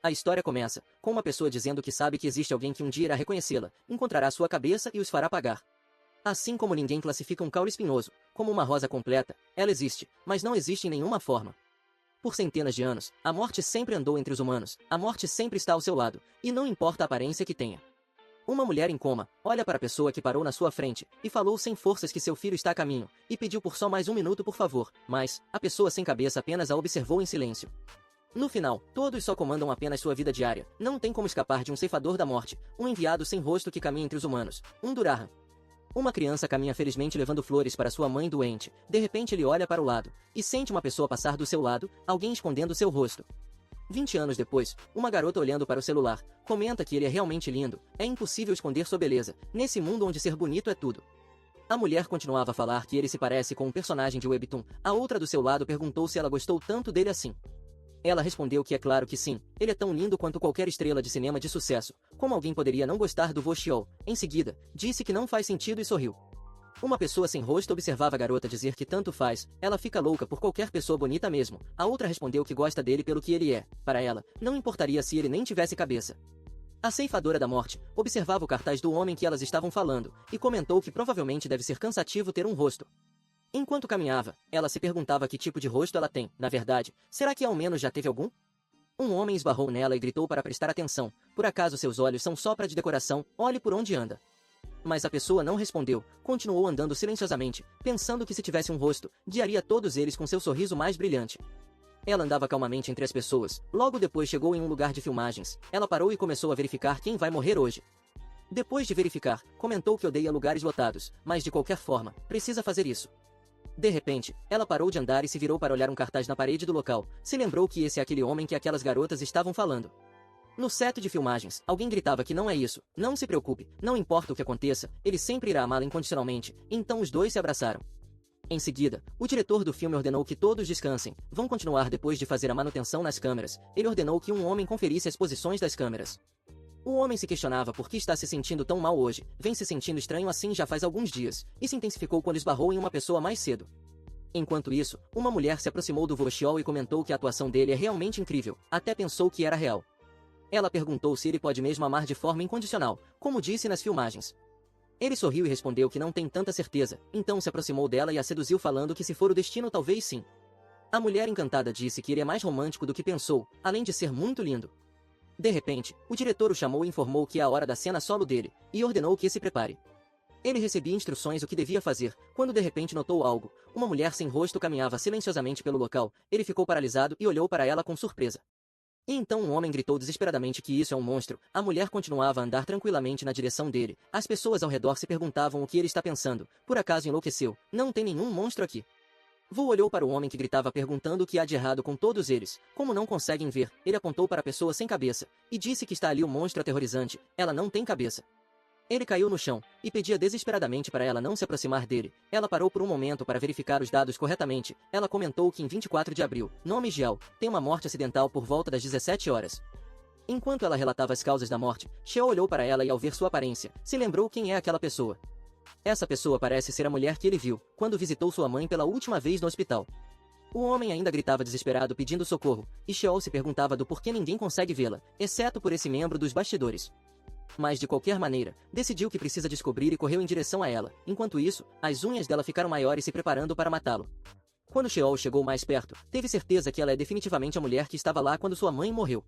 A história começa com uma pessoa dizendo que sabe que existe alguém que um dia irá reconhecê-la, encontrará sua cabeça e os fará pagar. Assim como ninguém classifica um caule espinhoso como uma rosa completa, ela existe, mas não existe em nenhuma forma. Por centenas de anos, a morte sempre andou entre os humanos, a morte sempre está ao seu lado, e não importa a aparência que tenha. Uma mulher em coma olha para a pessoa que parou na sua frente e falou sem forças que seu filho está a caminho, e pediu por só mais um minuto por favor, mas a pessoa sem cabeça apenas a observou em silêncio. No final, todos só comandam apenas sua vida diária, não tem como escapar de um ceifador da morte, um enviado sem rosto que caminha entre os humanos, um Durarran. Uma criança caminha felizmente levando flores para sua mãe doente, de repente ele olha para o lado, e sente uma pessoa passar do seu lado, alguém escondendo seu rosto. 20 anos depois, uma garota olhando para o celular, comenta que ele é realmente lindo, é impossível esconder sua beleza, nesse mundo onde ser bonito é tudo. A mulher continuava a falar que ele se parece com um personagem de Webtoon, a outra do seu lado perguntou se ela gostou tanto dele assim. Ela respondeu que é claro que sim, ele é tão lindo quanto qualquer estrela de cinema de sucesso, como alguém poderia não gostar do Voxiol. Em seguida, disse que não faz sentido e sorriu. Uma pessoa sem rosto observava a garota dizer que tanto faz, ela fica louca por qualquer pessoa bonita mesmo. A outra respondeu que gosta dele pelo que ele é, para ela, não importaria se ele nem tivesse cabeça. A ceifadora da morte observava o cartaz do homem que elas estavam falando, e comentou que provavelmente deve ser cansativo ter um rosto. Enquanto caminhava, ela se perguntava que tipo de rosto ela tem, na verdade, será que ao menos já teve algum? Um homem esbarrou nela e gritou para prestar atenção, por acaso seus olhos são só para de decoração, olhe por onde anda. Mas a pessoa não respondeu, continuou andando silenciosamente, pensando que se tivesse um rosto, guiaria todos eles com seu sorriso mais brilhante. Ela andava calmamente entre as pessoas, logo depois chegou em um lugar de filmagens, ela parou e começou a verificar quem vai morrer hoje. Depois de verificar, comentou que odeia lugares lotados, mas de qualquer forma, precisa fazer isso. De repente, ela parou de andar e se virou para olhar um cartaz na parede do local, se lembrou que esse é aquele homem que aquelas garotas estavam falando. No set de filmagens, alguém gritava que não é isso, não se preocupe, não importa o que aconteça, ele sempre irá amá-la incondicionalmente, então os dois se abraçaram. Em seguida, o diretor do filme ordenou que todos descansem, vão continuar depois de fazer a manutenção nas câmeras, ele ordenou que um homem conferisse as posições das câmeras. O homem se questionava por que está se sentindo tão mal hoje, vem se sentindo estranho assim já faz alguns dias, e se intensificou quando esbarrou em uma pessoa mais cedo. Enquanto isso, uma mulher se aproximou do Voxiol e comentou que a atuação dele é realmente incrível, até pensou que era real. Ela perguntou se ele pode mesmo amar de forma incondicional, como disse nas filmagens. Ele sorriu e respondeu que não tem tanta certeza, então se aproximou dela e a seduziu falando que se for o destino talvez sim. A mulher encantada disse que ele é mais romântico do que pensou, além de ser muito lindo. De repente, o diretor o chamou e informou que é a hora da cena solo dele, e ordenou que se prepare. Ele recebia instruções o que devia fazer, quando de repente notou algo. Uma mulher sem rosto caminhava silenciosamente pelo local, ele ficou paralisado e olhou para ela com surpresa. E então um homem gritou desesperadamente que isso é um monstro, a mulher continuava a andar tranquilamente na direção dele, as pessoas ao redor se perguntavam o que ele está pensando, por acaso enlouqueceu, não tem nenhum monstro aqui. Wu olhou para o homem que gritava perguntando o que há de errado com todos eles. Como não conseguem ver, ele apontou para a pessoa sem cabeça, e disse que está ali o monstro aterrorizante, ela não tem cabeça. Ele caiu no chão, e pedia desesperadamente para ela não se aproximar dele. Ela parou por um momento para verificar os dados corretamente. Ela comentou que em 24 de abril, nome Jiao, tem uma morte acidental por volta das 17 horas. Enquanto ela relatava as causas da morte, Xiao olhou para ela e ao ver sua aparência, se lembrou quem é aquela pessoa. Essa pessoa parece ser a mulher que ele viu, quando visitou sua mãe pela última vez no hospital. O homem ainda gritava desesperado pedindo socorro, e Xiao se perguntava do porquê ninguém consegue vê-la, exceto por esse membro dos bastidores. Mas de qualquer maneira, decidiu que precisa descobrir e correu em direção a ela. Enquanto isso, as unhas dela ficaram maiores se preparando para matá-lo. Quando Xiao chegou mais perto, teve certeza que ela é definitivamente a mulher que estava lá quando sua mãe morreu.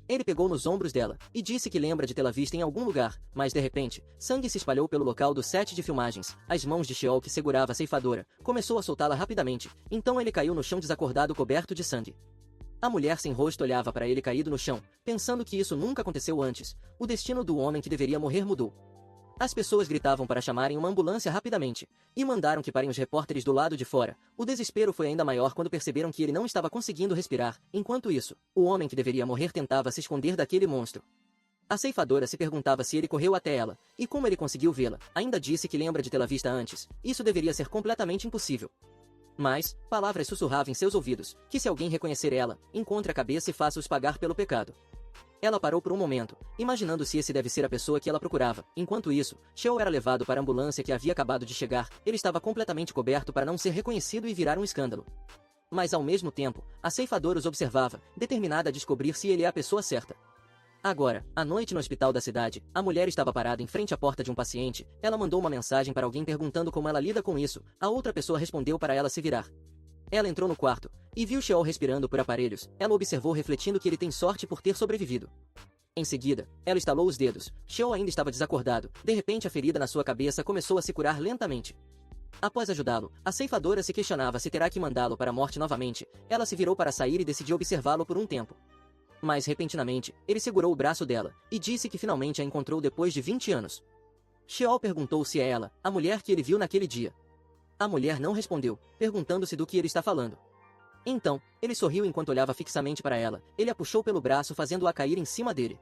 Ele pegou nos ombros dela, e disse que lembra de tê-la vista em algum lugar, mas de repente, sangue se espalhou pelo local do set de filmagens. As mãos de Xiao que segurava a ceifadora, começou a soltá-la rapidamente, então ele caiu no chão desacordado coberto de sangue. A mulher sem rosto olhava para ele caído no chão, pensando que isso nunca aconteceu antes. O destino do homem que deveria morrer mudou. As pessoas gritavam para chamarem uma ambulância rapidamente, e mandaram que parem os repórteres do lado de fora. O desespero foi ainda maior quando perceberam que ele não estava conseguindo respirar. Enquanto isso, o homem que deveria morrer tentava se esconder daquele monstro. A ceifadora se perguntava se ele correu até ela, e como ele conseguiu vê-la. Ainda disse que lembra de tê-la vista antes. Isso deveria ser completamente impossível. Mas, palavras sussurravam em seus ouvidos, que se alguém reconhecer ela, encontre a cabeça e faça-os pagar pelo pecado. Ela parou por um momento, imaginando se esse deve ser a pessoa que ela procurava. Enquanto isso, Xiao era levado para a ambulância que havia acabado de chegar. Ele estava completamente coberto para não ser reconhecido e virar um escândalo. Mas ao mesmo tempo, a ceifadora os observava, determinada a descobrir se ele é a pessoa certa. Agora, à noite no hospital da cidade, a mulher estava parada em frente à porta de um paciente, ela mandou uma mensagem para alguém perguntando como ela lida com isso, a outra pessoa respondeu para ela se virar. Ela entrou no quarto, e viu Sheol respirando por aparelhos, ela observou refletindo que ele tem sorte por ter sobrevivido. Em seguida, ela estalou os dedos, Sheol ainda estava desacordado, de repente a ferida na sua cabeça começou a se curar lentamente. Após ajudá-lo, a ceifadora se questionava se terá que mandá-lo para a morte novamente, ela se virou para sair e decidiu observá-lo por um tempo. Mas repentinamente, ele segurou o braço dela, e disse que finalmente a encontrou depois de 20 anos. Sheol perguntou se é ela, a mulher que ele viu naquele dia. A mulher não respondeu, perguntando-se do que ele está falando. Então, ele sorriu enquanto olhava fixamente para ela, ele a puxou pelo braço fazendo-a cair em cima dele.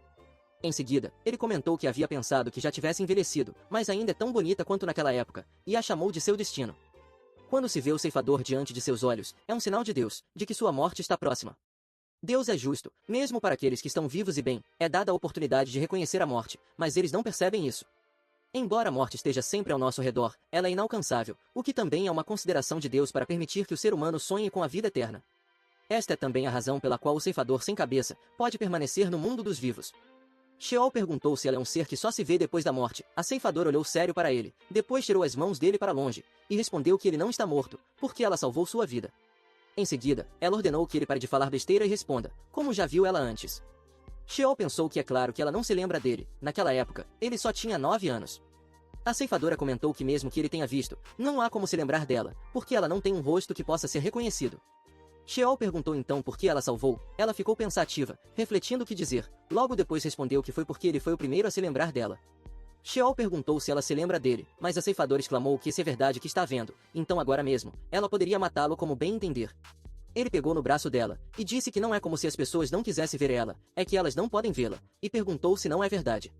Em seguida, ele comentou que havia pensado que já tivesse envelhecido, mas ainda é tão bonita quanto naquela época, e a chamou de seu destino. Quando se vê o ceifador diante de seus olhos, é um sinal de Deus, de que sua morte está próxima. Deus é justo, mesmo para aqueles que estão vivos e bem, é dada a oportunidade de reconhecer a morte, mas eles não percebem isso. Embora a morte esteja sempre ao nosso redor, ela é inalcançável, o que também é uma consideração de Deus para permitir que o ser humano sonhe com a vida eterna. Esta é também a razão pela qual o ceifador sem cabeça pode permanecer no mundo dos vivos. Sheol perguntou se ela é um ser que só se vê depois da morte. A ceifadora olhou sério para ele, depois tirou as mãos dele para longe, e respondeu que ele não está morto, porque ela salvou sua vida. Em seguida, ela ordenou que ele pare de falar besteira e responda, como já viu ela antes. Sheol pensou que é claro que ela não se lembra dele, naquela época, ele só tinha 9 anos. A ceifadora comentou que mesmo que ele tenha visto, não há como se lembrar dela, porque ela não tem um rosto que possa ser reconhecido. Sheol perguntou então por que ela salvou, ela ficou pensativa, refletindo o que dizer, logo depois respondeu que foi porque ele foi o primeiro a se lembrar dela. Sheol perguntou se ela se lembra dele, mas a ceifadora exclamou que se é verdade que está vendo, então agora mesmo, ela poderia matá-lo como bem entender. Ele pegou no braço dela, e disse que não é como se as pessoas não quisessem ver ela, é que elas não podem vê-la, e perguntou se não é verdade.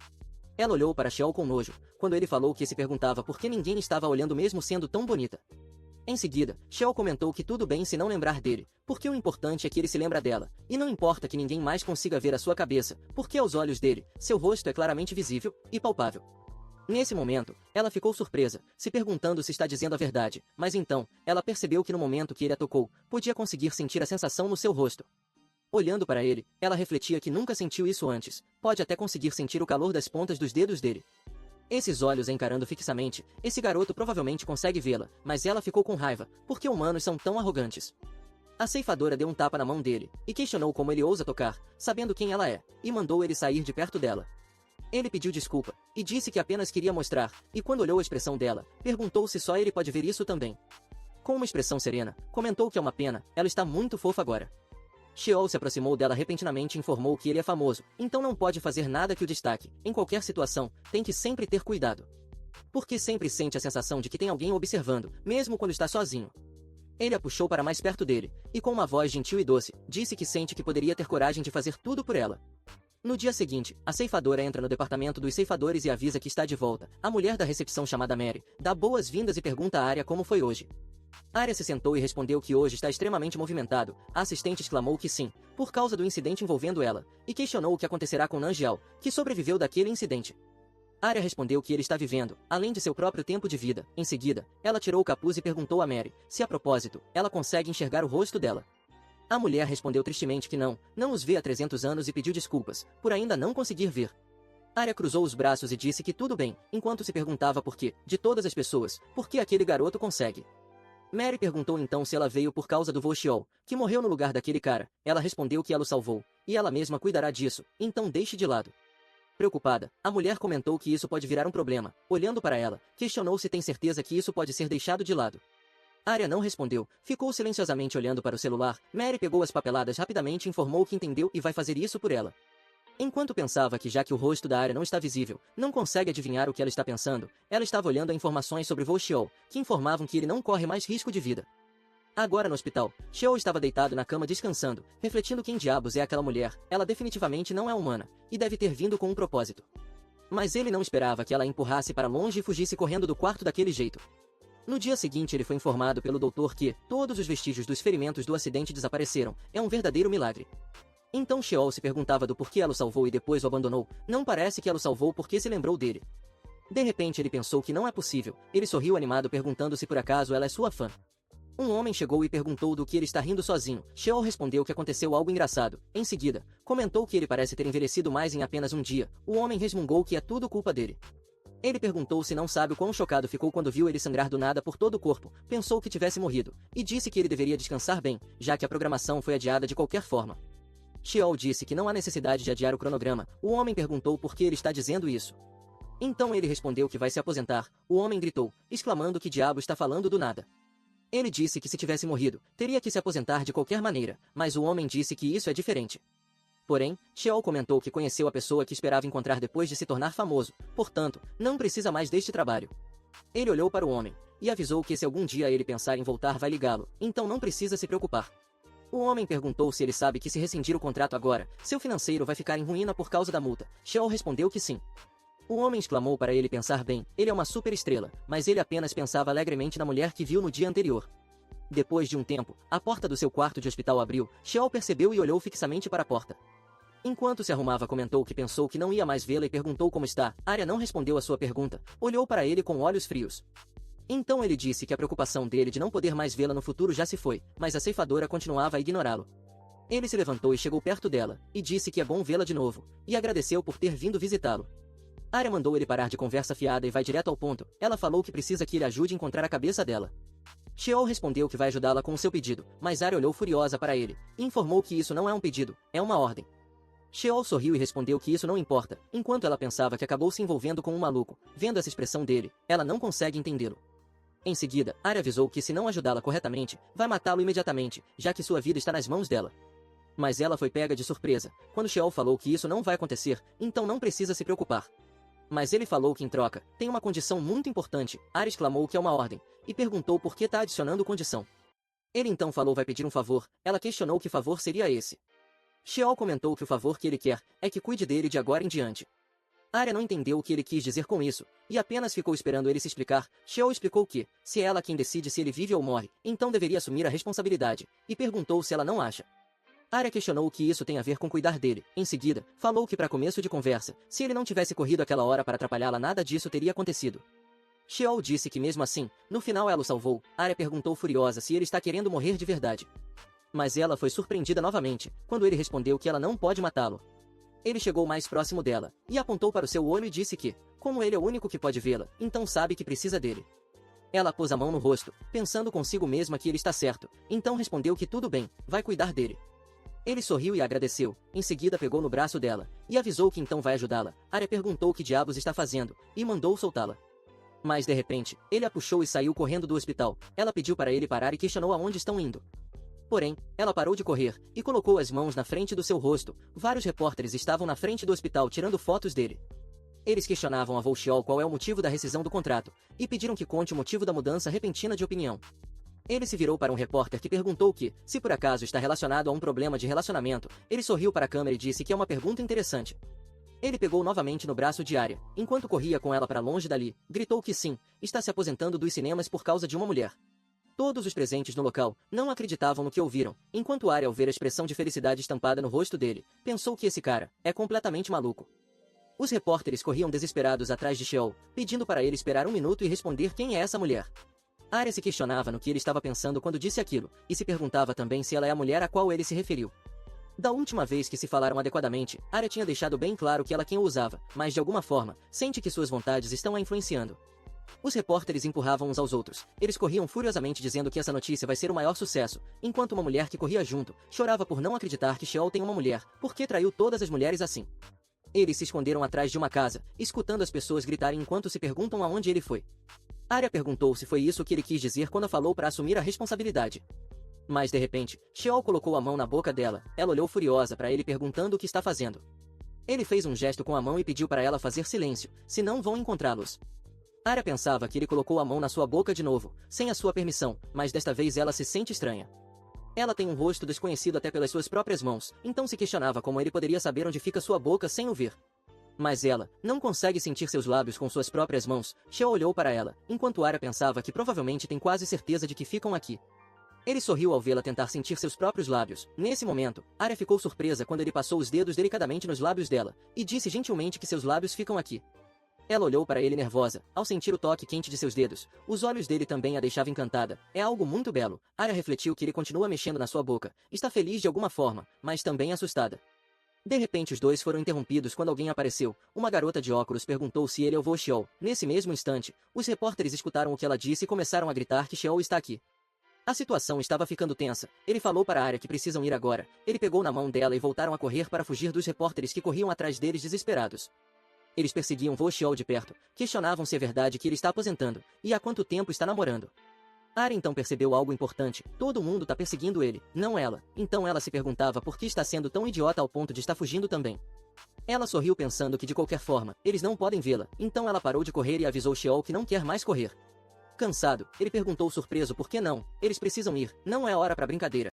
Ela olhou para Sheol com nojo, quando ele falou que se perguntava por que ninguém estava olhando mesmo sendo tão bonita. Em seguida, Sheol comentou que tudo bem se não lembrar dele, porque o importante é que ele se lembra dela, e não importa que ninguém mais consiga ver a sua cabeça, porque aos olhos dele, seu rosto é claramente visível e palpável. Nesse momento, ela ficou surpresa, se perguntando se está dizendo a verdade, mas então, ela percebeu que no momento que ele a tocou, podia conseguir sentir a sensação no seu rosto. Olhando para ele, ela refletia que nunca sentiu isso antes, pode até conseguir sentir o calor das pontas dos dedos dele. Esses olhos a encarando fixamente, esse garoto provavelmente consegue vê-la, mas ela ficou com raiva, porque humanos são tão arrogantes. A ceifadora deu um tapa na mão dele, e questionou como ele ousa tocar, sabendo quem ela é, e mandou ele sair de perto dela. Ele pediu desculpa, e disse que apenas queria mostrar, e quando olhou a expressão dela, perguntou se só ele pode ver isso também. Com uma expressão serena, comentou que é uma pena, ela está muito fofa agora. Sheol se aproximou dela repentinamente e informou que ele é famoso, então não pode fazer nada que o destaque, em qualquer situação, tem que sempre ter cuidado. Porque sempre sente a sensação de que tem alguém observando, mesmo quando está sozinho. Ele a puxou para mais perto dele, e com uma voz gentil e doce, disse que sente que poderia ter coragem de fazer tudo por ela. No dia seguinte, a ceifadora entra no departamento dos ceifadores e avisa que está de volta. A mulher da recepção chamada Mary, dá boas-vindas e pergunta a Arya como foi hoje. Arya se sentou e respondeu que hoje está extremamente movimentado. A assistente exclamou que sim, por causa do incidente envolvendo ela, e questionou o que acontecerá com Nangial, que sobreviveu daquele incidente. Arya respondeu que ele está vivendo, além de seu próprio tempo de vida. Em seguida, ela tirou o capuz e perguntou a Mary, se a propósito, ela consegue enxergar o rosto dela. A mulher respondeu tristemente que não os vê há 300 anos e pediu desculpas, por ainda não conseguir ver. Arya cruzou os braços e disse que tudo bem, enquanto se perguntava por que, de todas as pessoas, por que aquele garoto consegue. Mary perguntou então se ela veio por causa do Sheol, que morreu no lugar daquele cara. Ela respondeu que ela o salvou, e ela mesma cuidará disso, então deixe de lado. Preocupada, a mulher comentou que isso pode virar um problema. Olhando para ela, questionou se tem certeza que isso pode ser deixado de lado. Arya não respondeu, ficou silenciosamente olhando para o celular. Mary pegou as papeladas rapidamente e informou que entendeu e vai fazer isso por ela. Enquanto pensava que já que o rosto da Arya não está visível, não consegue adivinhar o que ela está pensando, ela estava olhando a informações sobre Sheol, que informavam que ele não corre mais risco de vida. Agora no hospital, Sheol estava deitado na cama descansando, refletindo quem diabos é aquela mulher. Ela definitivamente não é humana, e deve ter vindo com um propósito. Mas ele não esperava que ela a empurrasse para longe e fugisse correndo do quarto daquele jeito. No dia seguinte ele foi informado pelo doutor que todos os vestígios dos ferimentos do acidente desapareceram, é um verdadeiro milagre. Então Sheol se perguntava do porquê ela o salvou e depois o abandonou. Não parece que ela o salvou porque se lembrou dele. De repente ele pensou que não é possível. Ele sorriu animado perguntando se por acaso ela é sua fã. Um homem chegou e perguntou do que ele está rindo sozinho. Sheol respondeu que aconteceu algo engraçado. Em seguida, comentou que ele parece ter envelhecido mais em apenas um dia. O homem resmungou que é tudo culpa dele. Ele perguntou se não sabe o quão chocado ficou quando viu ele sangrar do nada por todo o corpo, pensou que tivesse morrido, e disse que ele deveria descansar bem, já que a programação foi adiada de qualquer forma. Sheol disse que não há necessidade de adiar o cronograma. O homem perguntou por que ele está dizendo isso. Então ele respondeu que vai se aposentar. O homem gritou, exclamando que diabo está falando do nada. Ele disse que se tivesse morrido, teria que se aposentar de qualquer maneira, mas o homem disse que isso é diferente. Porém, Sheol comentou que conheceu a pessoa que esperava encontrar depois de se tornar famoso, portanto, não precisa mais deste trabalho. Ele olhou para o homem, e avisou que se algum dia ele pensar em voltar vai ligá-lo, então não precisa se preocupar. O homem perguntou se ele sabe que se rescindir o contrato agora, seu financeiro vai ficar em ruína por causa da multa. Sheol respondeu que sim. O homem exclamou para ele pensar bem, ele é uma super estrela, mas ele apenas pensava alegremente na mulher que viu no dia anterior. Depois de um tempo, a porta do seu quarto de hospital abriu, Sheol percebeu e olhou fixamente para a porta. Enquanto se arrumava comentou que pensou que não ia mais vê-la e perguntou como está. Arya não respondeu a sua pergunta, olhou para ele com olhos frios. Então ele disse que a preocupação dele de não poder mais vê-la no futuro já se foi, mas a ceifadora continuava a ignorá-lo. Ele se levantou e chegou perto dela, e disse que é bom vê-la de novo, e agradeceu por ter vindo visitá-lo. Arya mandou ele parar de conversa fiada e vai direto ao ponto. Ela falou que precisa que ele ajude a encontrar a cabeça dela. Sheol respondeu que vai ajudá-la com o seu pedido, mas Arya olhou furiosa para ele, e informou que isso não é um pedido, é uma ordem. Sheol sorriu e respondeu que isso não importa, enquanto ela pensava que acabou se envolvendo com um maluco. Vendo essa expressão dele, ela não consegue entendê-lo. Em seguida, Arya avisou que se não ajudá-la corretamente, vai matá-lo imediatamente, já que sua vida está nas mãos dela. Mas ela foi pega de surpresa, quando Sheol falou que isso não vai acontecer, então não precisa se preocupar. Mas ele falou que em troca, tem uma condição muito importante. Arya exclamou que é uma ordem, e perguntou por que está adicionando condição. Ele então falou vai pedir um favor, ela questionou que favor seria esse. Sheol comentou que o favor que ele quer é que cuide dele de agora em diante. Arya não entendeu o que ele quis dizer com isso, e apenas ficou esperando ele se explicar. Sheol explicou que, se é ela quem decide se ele vive ou morre, então deveria assumir a responsabilidade, e perguntou se ela não acha. Arya questionou o que isso tem a ver com cuidar dele. Em seguida, falou que para começo de conversa, se ele não tivesse corrido aquela hora para atrapalhá-la nada disso teria acontecido. Sheol disse que mesmo assim, no final ela o salvou. Arya perguntou furiosa se ele está querendo morrer de verdade. Mas ela foi surpreendida novamente, quando ele respondeu que ela não pode matá-lo. Ele chegou mais próximo dela, e apontou para o seu olho e disse que, como ele é o único que pode vê-la, então sabe que precisa dele. Ela pôs a mão no rosto, pensando consigo mesma que ele está certo, então respondeu que tudo bem, vai cuidar dele. Ele sorriu e agradeceu, em seguida pegou no braço dela, e avisou que então vai ajudá-la. Arya perguntou o que diabos está fazendo, e mandou soltá-la. Mas de repente, ele a puxou e saiu correndo do hospital. Ela pediu para ele parar e questionou aonde estão indo. Porém, ela parou de correr, e colocou as mãos na frente do seu rosto. Vários repórteres estavam na frente do hospital tirando fotos dele. Eles questionavam a Sheol qual é o motivo da rescisão do contrato, e pediram que conte o motivo da mudança repentina de opinião. Ele se virou para um repórter que perguntou que, se por acaso está relacionado a um problema de relacionamento, ele sorriu para a câmera e disse que é uma pergunta interessante. Ele pegou novamente no braço de Arya, enquanto corria com ela para longe dali, gritou que sim, está se aposentando dos cinemas por causa de uma mulher. Todos os presentes no local não acreditavam no que ouviram, enquanto Arya, ao ver a expressão de felicidade estampada no rosto dele, pensou que esse cara é completamente maluco. Os repórteres corriam desesperados atrás de Sheol, pedindo para ele esperar um minuto e responder quem é essa mulher. Arya se questionava no que ele estava pensando quando disse aquilo, e se perguntava também se ela é a mulher a qual ele se referiu. Da última vez que se falaram adequadamente, Arya tinha deixado bem claro que ela quem o usava, mas de alguma forma, sente que suas vontades estão a influenciando. Os repórteres empurravam uns aos outros. Eles corriam furiosamente dizendo que essa notícia vai ser o maior sucesso, enquanto uma mulher que corria junto, chorava por não acreditar que Sheol tem uma mulher, porque traiu todas as mulheres assim. Eles se esconderam atrás de uma casa, escutando as pessoas gritarem enquanto se perguntam aonde ele foi. Arya perguntou se foi isso que ele quis dizer quando a falou para assumir a responsabilidade. Mas de repente, Sheol colocou a mão na boca dela. Ela olhou furiosa para ele perguntando o que está fazendo. Ele fez um gesto com a mão e pediu para ela fazer silêncio, senão vão encontrá-los. Arya pensava que ele colocou a mão na sua boca de novo, sem a sua permissão, mas desta vez ela se sente estranha. Ela tem um rosto desconhecido até pelas suas próprias mãos, então se questionava como ele poderia saber onde fica sua boca sem o ver. Mas ela não consegue sentir seus lábios com suas próprias mãos. Sheol olhou para ela, enquanto Arya pensava que provavelmente tem quase certeza de que ficam aqui. Ele sorriu ao vê-la tentar sentir seus próprios lábios. Nesse momento, Arya ficou surpresa quando ele passou os dedos delicadamente nos lábios dela, e disse gentilmente que seus lábios ficam aqui. Ela olhou para ele nervosa, ao sentir o toque quente de seus dedos. Os olhos dele também a deixavam encantada. É algo muito belo. Arya refletiu que ele continua mexendo na sua boca. Está feliz de alguma forma, mas também assustada. De repente os dois foram interrompidos quando alguém apareceu. Uma garota de óculos perguntou se ele levou Xiao. Nesse mesmo instante, os repórteres escutaram o que ela disse e começaram a gritar que Xiao está aqui. A situação estava ficando tensa. Ele falou para Arya que precisam ir agora. Ele pegou na mão dela e voltaram a correr para fugir dos repórteres que corriam atrás deles desesperados. Eles perseguiam Vo Xiao de perto, questionavam se é verdade que ele está aposentando, e há quanto tempo está namorando. Arya então percebeu algo importante: todo mundo está perseguindo ele, não ela. Então ela se perguntava por que está sendo tão idiota ao ponto de estar fugindo também. Ela sorriu pensando que de qualquer forma, eles não podem vê-la, então ela parou de correr e avisou Xiao que não quer mais correr. Cansado, ele perguntou surpreso por que não, eles precisam ir, não é hora para brincadeira.